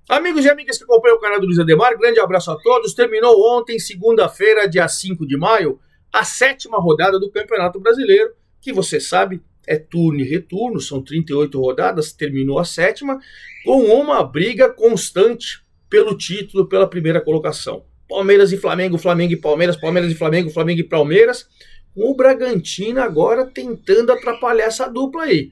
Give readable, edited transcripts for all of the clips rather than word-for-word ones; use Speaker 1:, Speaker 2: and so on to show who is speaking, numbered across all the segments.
Speaker 1: Amigos e amigas que acompanham o canal do Luiz Ademar, grande abraço a todos. Terminou ontem, segunda-feira, dia 5 de maio, a 7ª rodada do Campeonato Brasileiro, que você sabe é turno e retorno, são 38 rodadas, terminou a 7ª, com uma briga constante pelo título, pela primeira colocação. Palmeiras e Flamengo, Flamengo e Palmeiras, Palmeiras e Flamengo, Flamengo e Palmeiras, com o Bragantino agora tentando atrapalhar essa dupla aí.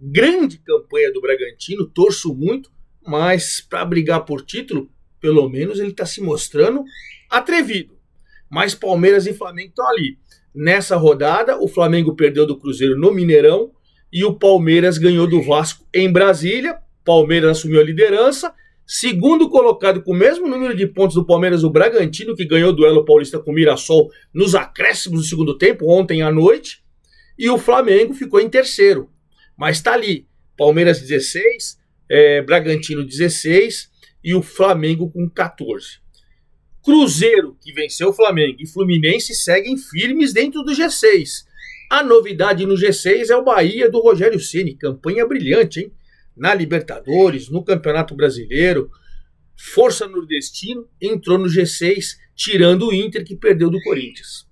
Speaker 1: Grande campanha do Bragantino, torço muito, mas para brigar por título, pelo menos ele está se mostrando atrevido. Mas Palmeiras e Flamengo estão ali. Nessa rodada, o Flamengo perdeu do Cruzeiro no Mineirão e o Palmeiras ganhou do Vasco em Brasília. Palmeiras assumiu a liderança. Segundo colocado com o mesmo número de pontos do Palmeiras, o Bragantino, que ganhou o duelo paulista com o Mirassol nos acréscimos do segundo tempo, ontem à noite. E o Flamengo ficou em terceiro. Mas está ali, Palmeiras 16, Bragantino 16 e o Flamengo com 14. Cruzeiro, que venceu o Flamengo, e Fluminense seguem firmes dentro do G6. A novidade no G6 é o Bahia do Rogério Ceni, campanha brilhante, hein? Na Libertadores, no Campeonato Brasileiro, força nordestino, entrou no G6, tirando o Inter, que perdeu do Corinthians.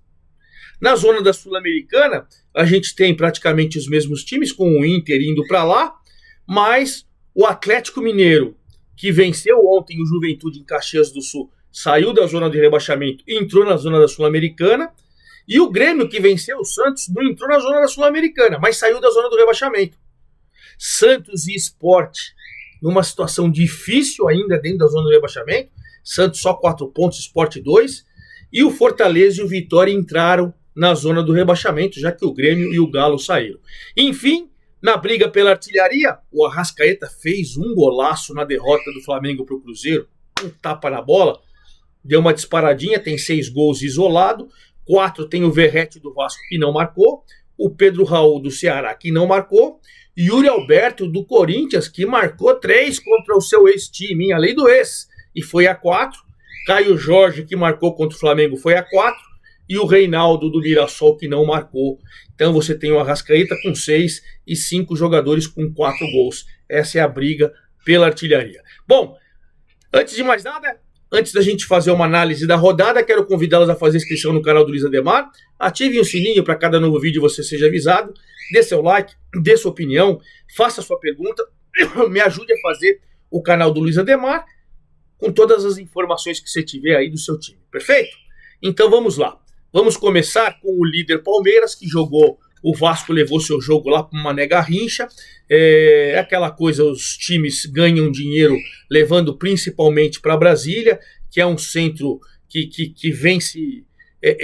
Speaker 1: Na zona da Sul-Americana, a gente tem praticamente os mesmos times, com o Inter indo para lá, mas o Atlético Mineiro, que venceu ontem o Juventude em Caxias do Sul, saiu da zona de rebaixamento e entrou na zona da Sul-Americana, e o Grêmio, que venceu o Santos, não entrou na zona da Sul-Americana, mas saiu da zona do rebaixamento. Santos e Sport, numa situação difícil ainda dentro da zona do rebaixamento, Santos só 4 pontos, Sport 2, e o Fortaleza e o Vitória entraram na zona do rebaixamento, já que o Grêmio e o Galo saíram. Enfim, na briga pela artilharia, o Arrascaeta fez um golaço na derrota do Flamengo para o Cruzeiro, um tapa na bola, deu uma disparadinha, tem 6 gols isolado, 4 tem o Verratti do Vasco que não marcou, o Pedro Raul do Ceará que não marcou, e Yuri Alberto do Corinthians que marcou 3 contra o seu ex-time, além do ex, e foi a 4, Caio Jorge que marcou contra o Flamengo foi a 4, e o Reinaldo do Mirassol que não marcou. Então você tem o Arrascaeta com 6 e 5 jogadores com 4 gols. Essa é a briga pela artilharia. Bom, antes de mais nada, antes da gente fazer uma análise da rodada, quero convidá-los a fazer inscrição no canal do Luiz Ademar. Ativem o sininho para cada novo vídeo você seja avisado. Dê seu like, dê sua opinião, faça sua pergunta. Me ajude a fazer o canal do Luiz Ademar com todas as informações que você tiver aí do seu time. Perfeito? Então vamos lá. Vamos começar com o líder Palmeiras, que jogou, o Vasco levou seu jogo lá para uma Mané Garrincha. É aquela coisa, os times ganham dinheiro levando principalmente para Brasília, que é um centro que vence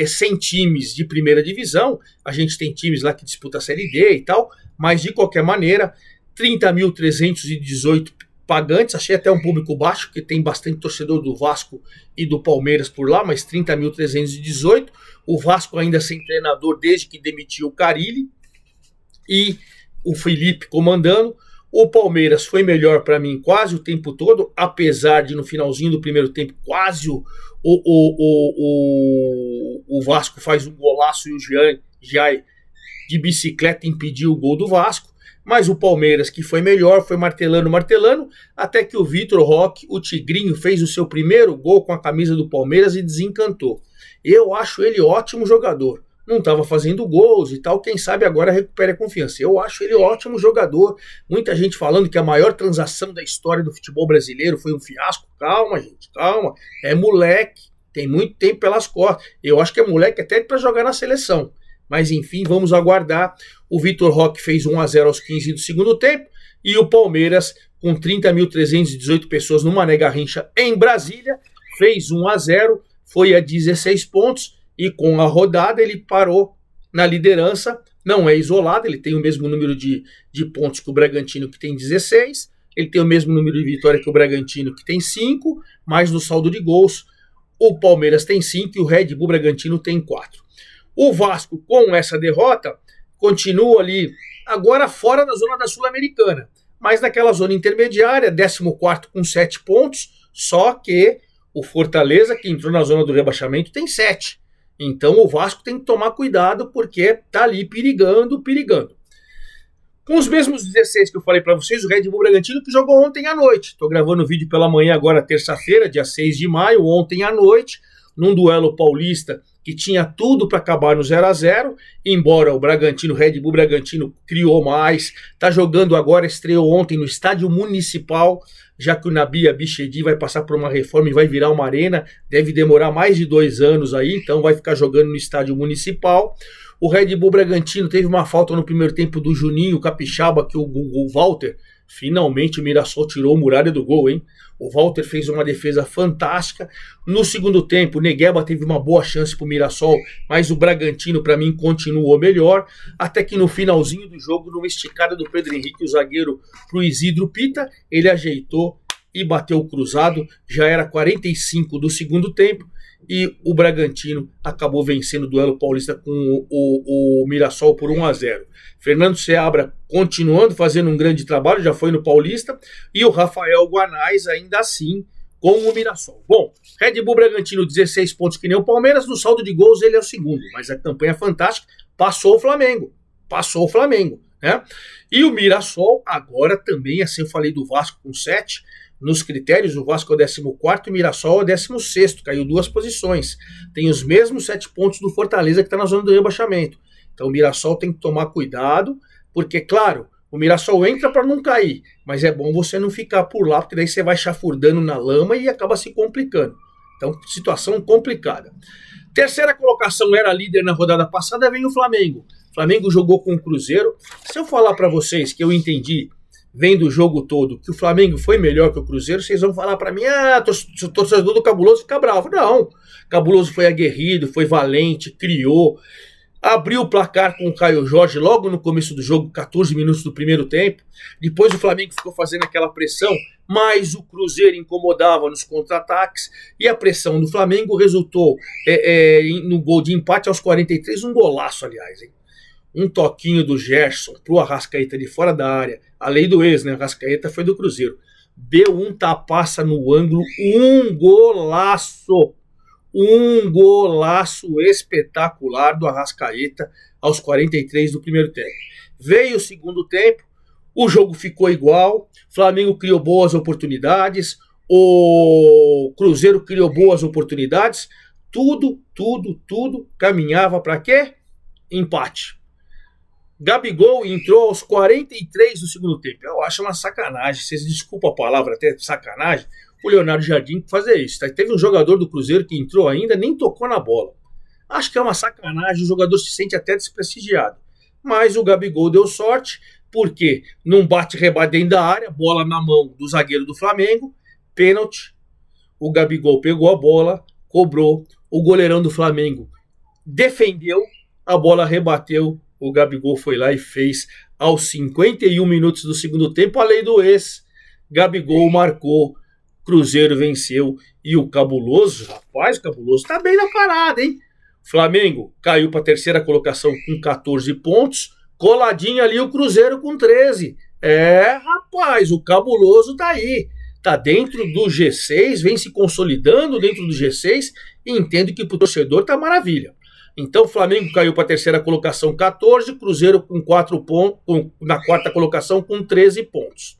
Speaker 1: 100 times de primeira divisão. A gente tem times lá que disputam a Série D e tal, mas de qualquer maneira, 30.318 pagantes, achei até um público baixo, porque tem bastante torcedor do Vasco e do Palmeiras por lá, mas 30.318. O Vasco ainda sem treinador desde que demitiu o Carille e o Felipe comandando. O Palmeiras foi melhor para mim quase o tempo todo, apesar de no finalzinho do primeiro tempo quase o Vasco faz um golaço e o Jai de bicicleta impediu o gol do Vasco. Mas o Palmeiras, que foi melhor, foi martelando, até que o Vitor Roque, o Tigrinho, fez o seu primeiro gol com a camisa do Palmeiras e desencantou. Eu acho ele ótimo jogador. Não estava fazendo gols e tal, quem sabe agora recupere a confiança. Eu acho ele ótimo jogador. Muita gente falando que a maior transação da história do futebol brasileiro foi um fiasco. Calma, gente, calma. É moleque, tem muito tempo pelas costas. Eu acho que é moleque até para jogar na seleção. Mas enfim, vamos aguardar. O Vitor Roque fez 1-0 aos 15 do segundo tempo. E o Palmeiras, com 30.318 pessoas no Mané Garrincha em Brasília, fez 1-0, foi a 16 pontos. E com a rodada ele parou na liderança. Não é isolado, ele tem o mesmo número de pontos que o Bragantino, que tem 16. Ele tem o mesmo número de vitória que o Bragantino, que tem 5. Mas no saldo de gols, o Palmeiras tem 5 e o Red Bull Bragantino tem 4. O Vasco, com essa derrota, continua ali, agora fora da zona da Sul-Americana, mas naquela zona intermediária, 14º com 7 pontos, só que o Fortaleza, que entrou na zona do rebaixamento, tem 7. Então o Vasco tem que tomar cuidado, porque tá ali perigando. Com os mesmos 16 que eu falei para vocês, o Red Bull Bragantino que jogou ontem à noite. Estou gravando o vídeo pela manhã agora, terça-feira, dia 6 de maio, ontem à noite, num duelo paulista que tinha tudo para acabar no 0-0, embora o Bragantino, Red Bull Bragantino criou mais, está jogando agora, estreou ontem no Estádio Municipal, já que o Nabi Abichedi vai passar por uma reforma e vai virar uma arena, deve demorar mais de 2 anos aí, então vai ficar jogando no Estádio Municipal. O Red Bull Bragantino teve uma falta no primeiro tempo do Juninho Capixaba, que o Walter, finalmente o Mirassol tirou o Muralha do gol, hein? O Walter fez uma defesa fantástica. No segundo tempo, o Negueba teve uma boa chance para o Mirassol, mas o Bragantino, para mim, continuou melhor. Até que no finalzinho do jogo, numa esticada do Pedro Henrique, o zagueiro para o Isidro Pita, ele ajeitou e bateu o cruzado. Já era 45 do segundo tempo e o Bragantino acabou vencendo o duelo paulista com o Mirassol por 1-0. Fernando Seabra continuando fazendo um grande trabalho, já foi no Paulista, e o Rafael Guanais ainda assim com o Mirassol. Bom, Red Bull Bragantino 16 pontos que nem o Palmeiras, no saldo de gols ele é o segundo, mas a campanha fantástica, passou o Flamengo, né? E o Mirassol agora também, assim eu falei do Vasco com 7, nos critérios, o Vasco é o 14º e o Mirassol é o 16º, caiu 2 posições. Tem os mesmos 7 pontos do Fortaleza, que está na zona do rebaixamento. Então o Mirassol tem que tomar cuidado, porque, claro, o Mirassol entra para não cair, mas é bom você não ficar por lá, porque daí você vai chafurdando na lama e acaba se complicando. Então, situação complicada. Terceira colocação, era líder na rodada passada, vem o Flamengo. O Flamengo jogou com o Cruzeiro. Se eu falar para vocês que eu entendi, vendo o jogo todo, que o Flamengo foi melhor que o Cruzeiro, vocês vão falar para mim, o torcedor do Cabuloso fica bravo. Não, Cabuloso foi aguerrido, foi valente, criou, abriu o placar com o Caio Jorge logo no começo do jogo, 14 minutos do primeiro tempo. Depois o Flamengo ficou fazendo aquela pressão, mas o Cruzeiro incomodava nos contra-ataques, e a pressão do Flamengo resultou no gol de empate aos 43, um golaço, aliás, hein? Um toquinho do Gerson pro Arrascaeta de fora da área. A lei do ex, né? O Arrascaeta foi do Cruzeiro. Deu um tapaça no ângulo. Um golaço. Um golaço espetacular do Arrascaeta aos 43 do primeiro tempo. Veio o segundo tempo. O jogo ficou igual. O Flamengo criou boas oportunidades. O Cruzeiro criou boas oportunidades. Tudo caminhava para quê? Empate. Gabigol entrou aos 43 do segundo tempo. Eu acho uma sacanagem. Vocês desculpam a palavra, até sacanagem. O Leonardo Jardim fazer isso. Teve um jogador do Cruzeiro que entrou ainda, nem tocou na bola. Acho que é uma sacanagem. O jogador se sente até desprestigiado. Mas o Gabigol deu sorte, porque num bate-rebate dentro da área, bola na mão do zagueiro do Flamengo, pênalti. O Gabigol pegou a bola, cobrou. O goleirão do Flamengo defendeu, a bola rebateu. O Gabigol foi lá e fez aos 51 minutos do segundo tempo a lei do ex. Gabigol marcou, Cruzeiro venceu e o Cabuloso, rapaz, o Cabuloso tá bem na parada, hein? Flamengo caiu para a terceira colocação com 14 pontos, coladinho ali o Cruzeiro com 13. Rapaz, o Cabuloso tá aí. Tá dentro do G6, vem se consolidando dentro do G6 e entendo que pro torcedor tá maravilha. Então o Flamengo caiu para a terceira colocação 14, Cruzeiro com 4 pontos, na quarta colocação com 13 pontos.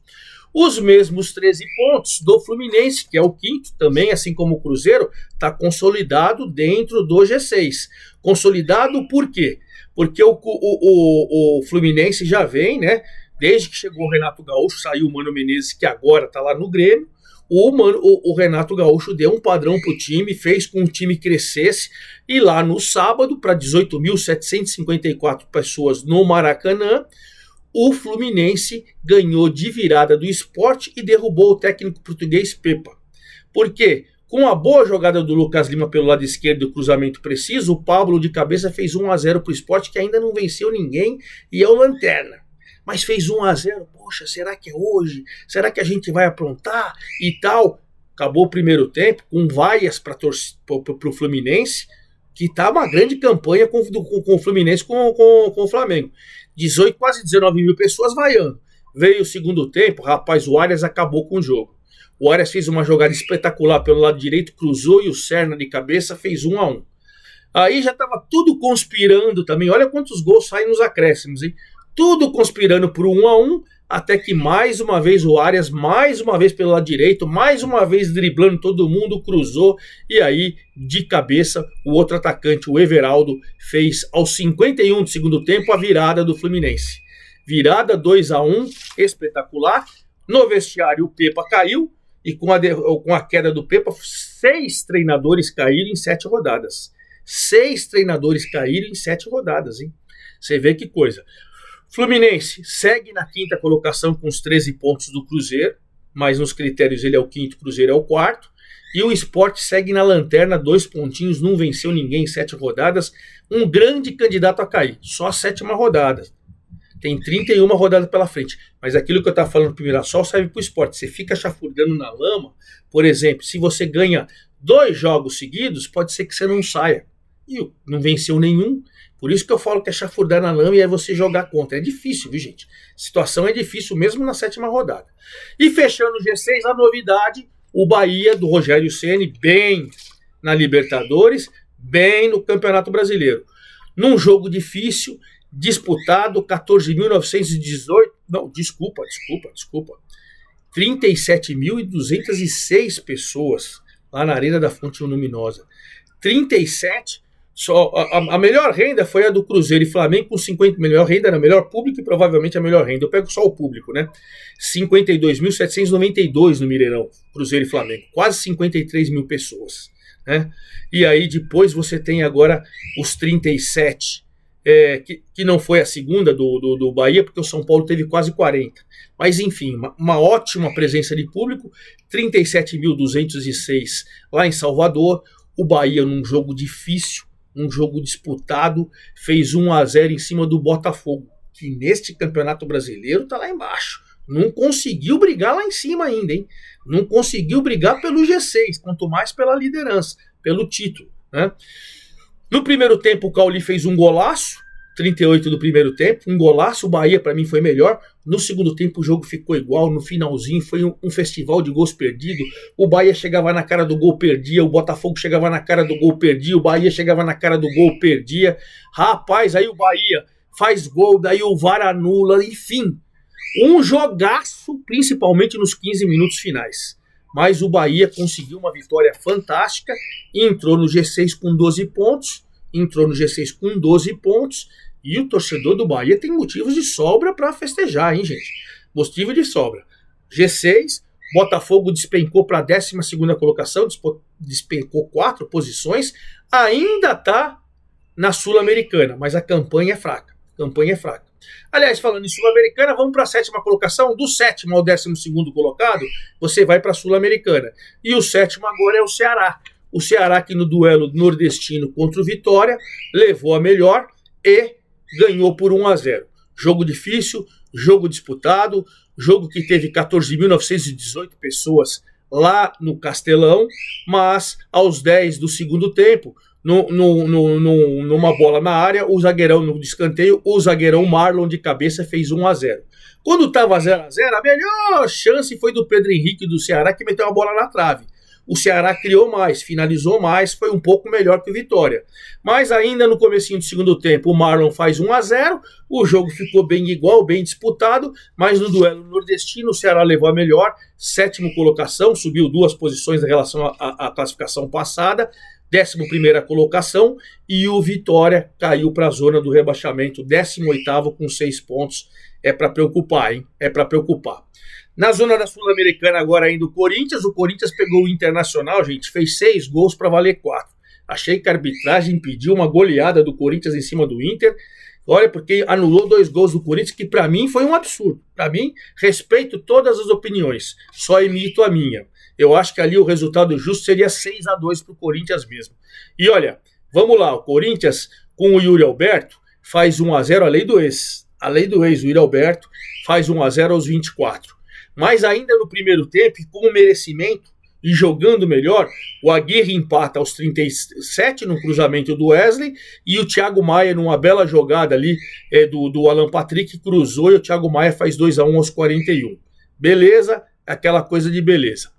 Speaker 1: Os mesmos 13 pontos do Fluminense, que é o quinto, também assim como o Cruzeiro, está consolidado dentro do G6. Consolidado por quê? Porque o Fluminense já vem, né? Desde que chegou o Renato Gaúcho, saiu o Mano Menezes, que agora está lá no Grêmio. O Renato Gaúcho deu um padrão para o time, fez com que o time crescesse, e lá no sábado, para 18.754 pessoas no Maracanã, o Fluminense ganhou de virada do Sport e derrubou o técnico português Pepa. Por quê? Com a boa jogada do Lucas Lima pelo lado esquerdo e o cruzamento preciso, o Pablo de cabeça fez 1-0 para o Sport, que ainda não venceu ninguém e é o lanterna. Mas fez 1-0, poxa, será que é hoje? Será que a gente vai aprontar? E tal. Acabou o primeiro tempo, com vaias para o Fluminense, que está uma grande campanha com o Fluminense com o Flamengo. 18, quase 19 mil pessoas vaiando. Veio o segundo tempo, rapaz, o Arias acabou com o jogo. O Arias fez uma jogada espetacular pelo lado direito, cruzou e o Serna de cabeça fez 1-1. Aí já estava tudo conspirando também. Olha quantos gols saem nos acréscimos, hein? tudo conspirando por 1-1, até que mais uma vez o Arias, mais uma vez pelo lado direito, mais uma vez driblando todo mundo, cruzou, e aí, de cabeça, o outro atacante, o Everaldo, fez aos 51 do segundo tempo a virada do Fluminense. Virada 2-1, espetacular. No vestiário o Pepa caiu, e com a queda do Pepa, 6 treinadores caíram em 7 rodadas. 6 treinadores caíram em 7 rodadas, hein? Você vê que coisa. Fluminense segue na 5ª colocação com os 13 pontos do Cruzeiro, mas nos critérios ele é o 5º, Cruzeiro é o 4º. E o Sport segue na lanterna, 2 pontinhos, não venceu ninguém em 7 rodadas. Um grande candidato a cair, só a 7ª rodada. Tem 31 rodadas pela frente. Mas aquilo que eu estava falando pro Mirassol serve pro Sport. Você fica chafurdando na lama, por exemplo, se você ganha 2 jogos seguidos, pode ser que você não saia. E não venceu nenhum. Por isso que eu falo que é chafurdar na lama e é você jogar contra. É difícil, viu, gente? A situação é difícil mesmo na 7ª rodada. E fechando o G6, a novidade, o Bahia do Rogério Ceni, bem na Libertadores, bem no Campeonato Brasileiro. Num jogo difícil, disputado, 14.918... Não, desculpa. 37.206 pessoas lá na Arena da Fonte Luminosa. 37... Só, a melhor renda foi a do Cruzeiro e Flamengo com 50, melhor renda, era melhor público e provavelmente a melhor renda. Eu pego só o público, né? 52.792 no Mineirão, Cruzeiro e Flamengo, quase 53 mil pessoas, né? E aí depois você tem agora os 37, que não foi a segunda do Bahia, porque o São Paulo teve quase 40. Mas enfim, uma ótima presença de público, 37.206 lá em Salvador. O Bahia num jogo difícil, um jogo disputado, fez 1-0 em cima do Botafogo, que neste Campeonato Brasileiro tá lá embaixo. Não conseguiu brigar lá em cima ainda, hein? Não conseguiu brigar pelo G6, quanto mais pela liderança, pelo título, né? No primeiro tempo o Cauli fez um golaço, 38 do primeiro tempo, um golaço, o Bahia para mim foi melhor. No segundo tempo o jogo ficou igual, no finalzinho foi um festival de gols perdidos. O Bahia chegava na cara do gol, perdia, o Botafogo chegava na cara do gol, perdia, o Bahia chegava na cara do gol, perdia. Rapaz, aí o Bahia faz gol, daí o VAR anula, enfim. Um jogaço, principalmente nos 15 minutos finais. Mas o Bahia conseguiu uma vitória fantástica, entrou no G6 com 12 pontos, e o torcedor do Bahia tem motivos de sobra para festejar, hein, gente? Motivo de sobra. G6, Botafogo despencou para a 12ª colocação, despencou 4 posições, ainda está na Sul-Americana, mas a campanha é fraca. Aliás, falando em Sul-Americana, vamos para a 7ª colocação. Do 7º ao 12º colocado, você vai para a Sul-Americana. E o 7º agora é o Ceará. O Ceará que no duelo nordestino contra o Vitória levou a melhor e ganhou por 1-0. Jogo difícil, jogo disputado, jogo que teve 14.918 pessoas lá no Castelão, mas aos 10 do segundo tempo, numa bola na área, o zagueirão no escanteio, o zagueirão Marlon de cabeça fez 1-0. Quando estava 0-0, a melhor chance foi do Pedro Henrique do Ceará, que meteu a bola na trave. O Ceará criou mais, finalizou mais, foi um pouco melhor que o Vitória. Mas ainda no comecinho do segundo tempo, o Marlon faz 1-0, o jogo ficou bem igual, bem disputado, mas no duelo nordestino o Ceará levou a melhor, 7ª colocação, subiu 2 posições em relação à classificação passada, 11ª colocação, e o Vitória caiu para a zona do rebaixamento, 18º com 6 pontos. É para preocupar, hein? É para preocupar. Na zona da Sul-Americana agora ainda o Corinthians pegou o Internacional, gente, fez 6 gols para valer 4. Achei que a arbitragem pediu uma goleada do Corinthians em cima do Inter. Olha, porque anulou 2 gols do Corinthians, que para mim foi um absurdo. Para mim, respeito todas as opiniões, só emito a minha. Eu acho que ali o resultado justo seria 6-2 para o Corinthians mesmo. E olha, vamos lá, o Corinthians com o Yuri Alberto faz 1-0, a lei do ex, o Yuri Alberto faz 1-0 aos 24. Mas ainda no primeiro tempo, com o merecimento e jogando melhor, o Aguirre empata aos 37 no cruzamento do Wesley, e o Thiago Maia, numa bela jogada ali do Alan Patrick, cruzou, e o Thiago Maia faz 2-1 aos 41. Beleza? Aquela coisa de beleza.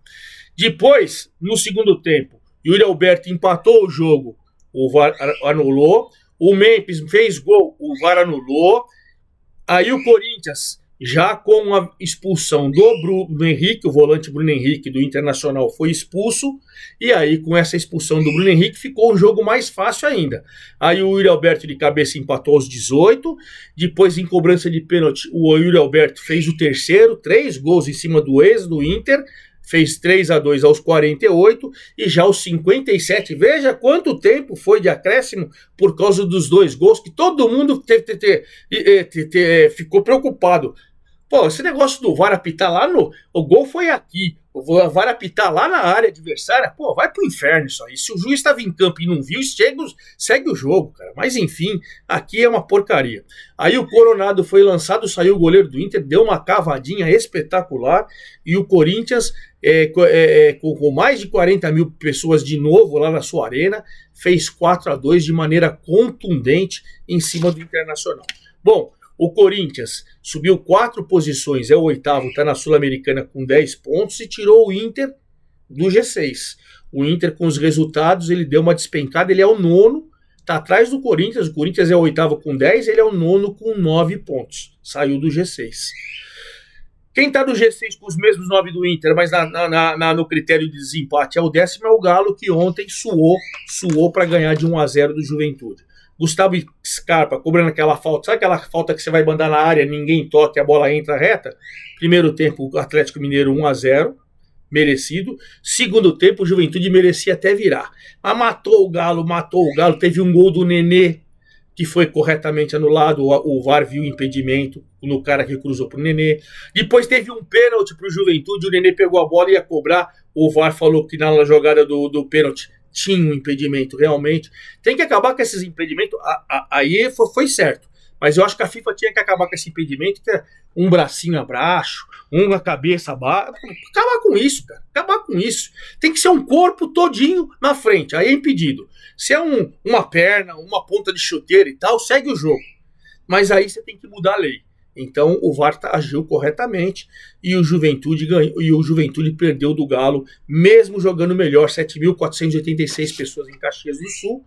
Speaker 1: Depois, no segundo tempo, Yuri Alberto empatou o jogo, o VAR anulou, o Memphis fez gol, o VAR anulou. Aí o Corinthians, já com a expulsão do Bruno Henrique, o volante Bruno Henrique do Internacional foi expulso, e aí com essa expulsão do Bruno Henrique ficou um jogo mais fácil ainda. Aí o Yuri Alberto de cabeça empatou aos 18, depois em cobrança de pênalti o Yuri Alberto fez o terceiro, 3 gols em cima do ex do Inter, fez 3-2 aos 48 e já aos 57. Veja quanto tempo foi de acréscimo por causa dos 2 gols, que todo mundo ficou preocupado. Pô, esse negócio do VAR apitar lá no... O gol foi aqui. O VAR apitar lá na área adversária, pô, vai pro inferno isso aí. Se o juiz estava em campo e não viu, segue o jogo, cara. Mas enfim, aqui é uma porcaria. Aí o Coronado foi lançado, saiu o goleiro do Inter, deu uma cavadinha espetacular. E o Corinthians, com mais de 40 mil pessoas de novo lá na sua arena, fez 4-2 de maneira contundente em cima do Internacional. Bom, o Corinthians subiu 4 posições, é o 8º, está na Sul-Americana com 10 pontos e tirou o Inter do G6. O Inter, com os resultados, ele deu uma despencada, ele é o 9º, está atrás do Corinthians. O Corinthians é o 8º com 10, ele é o 9º com 9 pontos. Saiu do G6. Quem está no G6 com os mesmos 9 do Inter, mas no critério de desempate é o 10º, é o Galo, que ontem suou para ganhar de 1-0 do Juventude. Gustavo Scarpa cobrando aquela falta, sabe aquela falta que você vai mandar na área, ninguém toca e a bola entra reta? Primeiro tempo, o Atlético Mineiro 1-0, merecido. Segundo tempo, o Juventude merecia até virar. Mas matou o Galo, teve um gol do Nenê, que foi corretamente anulado, o VAR viu impedimento no cara que cruzou pro Nenê. Depois teve um pênalti pro Juventude, o Nenê pegou a bola e ia cobrar, o VAR falou que na jogada do pênalti tinha um impedimento realmente. Tem que acabar com esses impedimentos. Aí foi certo. Mas eu acho que a FIFA tinha que acabar com esse impedimento, que é um bracinho abaixo, uma cabeça abaixo. Acabar com isso, cara. Acabar com isso. Tem que ser um corpo todinho na frente. Aí é impedido. Se é uma perna, uma ponta de chuteira e tal, segue o jogo. Mas aí você tem que mudar a lei. Então o VAR agiu corretamente e o Juventude ganhou, e o Juventude perdeu do Galo, mesmo jogando melhor, 7.486 pessoas em Caxias do Sul.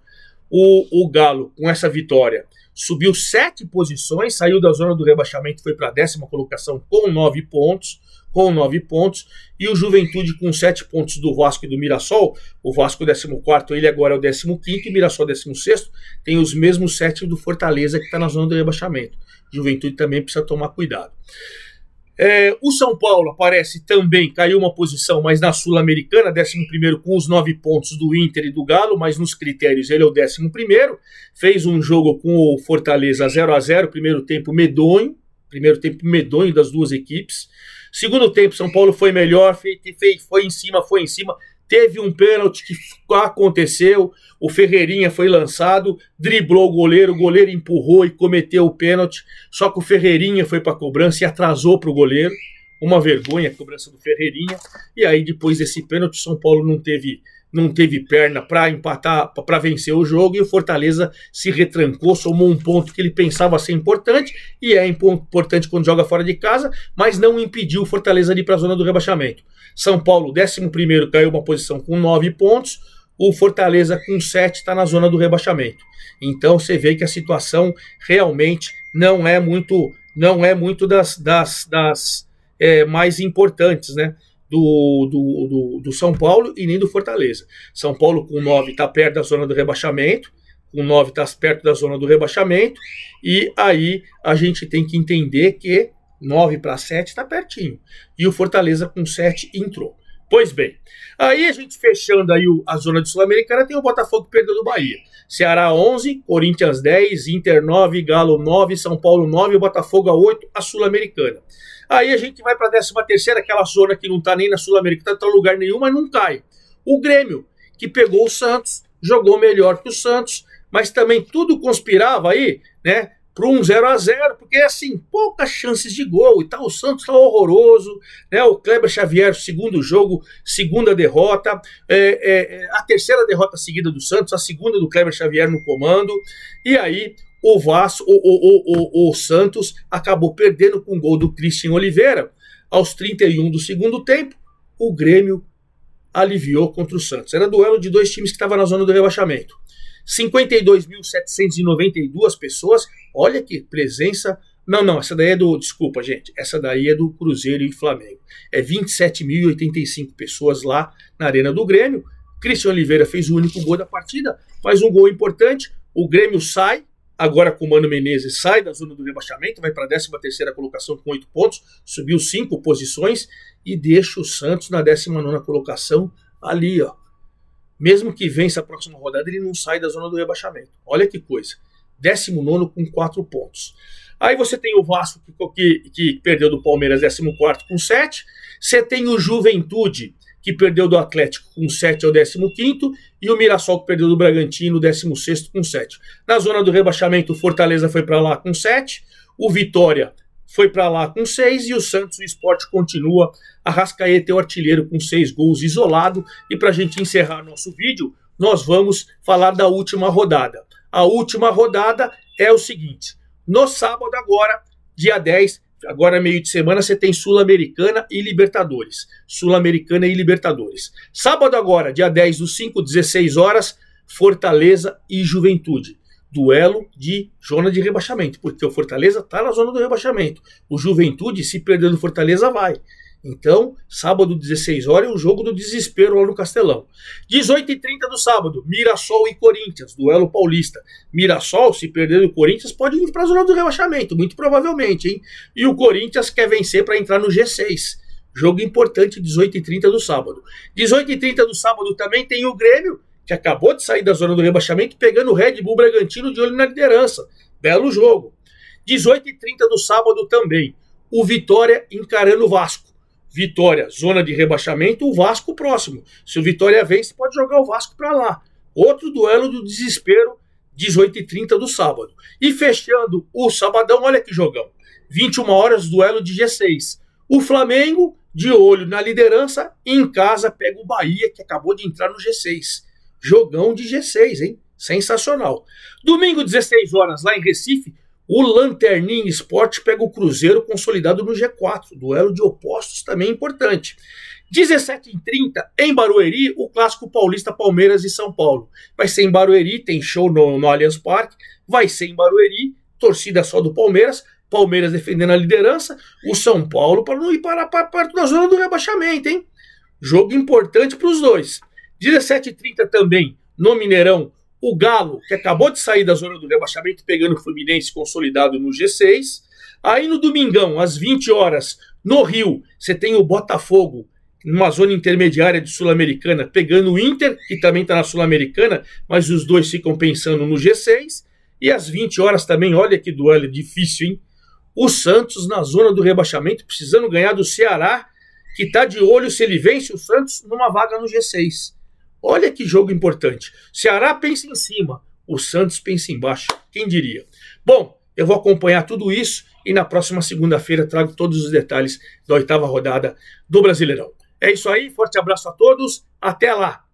Speaker 1: O Galo, com essa vitória, subiu 7 posições, saiu da zona do rebaixamento, foi para a 10ª colocação com 9 pontos. E o Juventude com 7 pontos do Vasco e do Mirassol. O Vasco 14º, ele agora é o 15º, e o Mirassol 16º, tem os mesmos 7 do Fortaleza, que está na zona do rebaixamento. Juventude também precisa tomar cuidado. O São Paulo aparece também, caiu uma posição, mas na Sul-Americana, 11º com os 9 pontos do Inter e do Galo, mas nos critérios ele é o 11º. Fez um jogo com o Fortaleza 0-0, primeiro tempo medonho das duas equipes. Segundo tempo, São Paulo foi melhor, foi em cima. Teve um pênalti que aconteceu, o Ferreirinha foi lançado, driblou o goleiro empurrou e cometeu o pênalti, só que o Ferreirinha foi para a cobrança e atrasou para o goleiro. Uma vergonha a cobrança do Ferreirinha. E aí, depois desse pênalti, São Paulo não teve perna para empatar, para vencer o jogo, e o Fortaleza se retrancou, somou um ponto que ele pensava ser importante, e é importante quando joga fora de casa, mas não impediu o Fortaleza de ir para a zona do rebaixamento. São Paulo, 11º, caiu uma posição com 9 pontos, o Fortaleza com 7 está na zona do rebaixamento. Então você vê que a situação realmente não é muito das mais importantes, né? Do São Paulo e nem do Fortaleza. São Paulo com 9 está perto da zona do rebaixamento, e aí a gente tem que entender que 9 para 7 está pertinho, e o Fortaleza com 7 entrou. Pois bem, aí a gente fechando aí a zona de Sul-Americana, tem o Botafogo que perdeu do Bahia. Ceará 11, Corinthians 10, Inter 9, Galo 9, São Paulo 9, o Botafogo a 8, a Sul-Americana. Aí a gente vai para a 13ª, aquela zona que não está nem na Sul-Americana, não está em lugar nenhum, mas não cai. O Grêmio, que pegou o Santos, jogou melhor que o Santos, mas também tudo conspirava aí, né, para um 0-0, porque assim, poucas chances de gol e tal. O Santos está horroroso, né? O Kleber Xavier, segundo jogo, segunda derrota, a 3ª derrota seguida do Santos, a 2ª do Kleber Xavier no comando, e aí o Santos acabou perdendo com o gol do Christian Oliveira aos 31 do segundo tempo. O Grêmio aliviou contra o Santos. Era duelo de 2 times que estavam na zona do rebaixamento. 52.792 pessoas, olha que presença Não, essa daí é do... Desculpa, gente. Essa daí é do Cruzeiro e Flamengo. É 27.085 pessoas lá na Arena do Grêmio. Christian Oliveira fez o único gol da partida, faz um gol importante. O Grêmio sai, agora com o Mano Menezes, sai da zona do rebaixamento, vai para a 13ª colocação com 8 pontos, subiu 5 posições e deixa o Santos na 19ª colocação ali, ó. Mesmo que vença a próxima rodada, ele não sai da zona do rebaixamento. Olha que coisa. 19º com 4 pontos. Aí você tem o Vasco que perdeu do Palmeiras, 14º com 7. Você tem o Juventude, que perdeu do Atlético com 7 ao 15º, e o Mirassol, que perdeu do Bragantino, 16º com 7. Na zona do rebaixamento, o Fortaleza foi para lá com 7, o Vitória foi para lá com 6, e o Santos, o Sport, continua. Arrascaeta é o artilheiro com 6 gols isolado. E para a gente encerrar nosso vídeo, nós vamos falar da última rodada. A última rodada é o seguinte: no sábado agora, dia 10, agora meio de semana, você tem Sul-Americana e Libertadores. Sul-Americana e Libertadores. Sábado agora, dia 10 do 5, 16 horas, Fortaleza e Juventude. Duelo de zona de rebaixamento, porque o Fortaleza está na zona do rebaixamento. O Juventude, se perder do Fortaleza, vai. Então, sábado, 16 horas, é o jogo do desespero lá no Castelão. 18h30 do sábado, Mirassol e Corinthians, duelo paulista. Mirassol, se perder do Corinthians, pode vir para a zona do rebaixamento, muito provavelmente, hein? E o Corinthians quer vencer para entrar no G6. Jogo importante, 18h30 do sábado. 18h30 do sábado também tem o Grêmio, que acabou de sair da zona do rebaixamento, pegando o Red Bull Bragantino de olho na liderança. Belo jogo. 18h30 do sábado também, o Vitória encarando o Vasco. Vitória, zona de rebaixamento, o Vasco próximo. Se o Vitória vence, pode jogar o Vasco para lá. Outro duelo do desespero, 18h30 do sábado. E fechando o sabadão, olha que jogão. 21 horas, duelo de G6. O Flamengo, de olho na liderança, em casa pega o Bahia, que acabou de entrar no G6. Jogão de G6, hein? Sensacional. Domingo, 16 horas, lá em Recife, o Lanterninha Sport pega o Cruzeiro consolidado no G4. Duelo de opostos também importante. 17h30, em Barueri, o clássico paulista Palmeiras e São Paulo. Vai ser em Barueri, tem show no Allianz Parque. Vai ser em Barueri, torcida só do Palmeiras. Palmeiras defendendo a liderança. O São Paulo para não ir para perto da zona do rebaixamento, hein? Jogo importante para os dois. 17h30 também, no Mineirão, o Galo, que acabou de sair da zona do rebaixamento, pegando o Fluminense consolidado no G6. Aí no domingão, às 20 horas, no Rio, você tem o Botafogo, numa zona intermediária de Sul-Americana, pegando o Inter, que também está na Sul-Americana, mas os dois ficam pensando no G6. E às 20 horas também, olha que duelo difícil, hein? O Santos na zona do rebaixamento, precisando ganhar do Ceará, que está de olho se ele vence o Santos numa vaga no G6. Olha que jogo importante. Ceará pensa em cima, o Santos pensa embaixo. Quem diria? Bom, eu vou acompanhar tudo isso e na próxima segunda-feira trago todos os detalhes da 8ª rodada do Brasileirão. É isso aí, forte abraço a todos, até lá!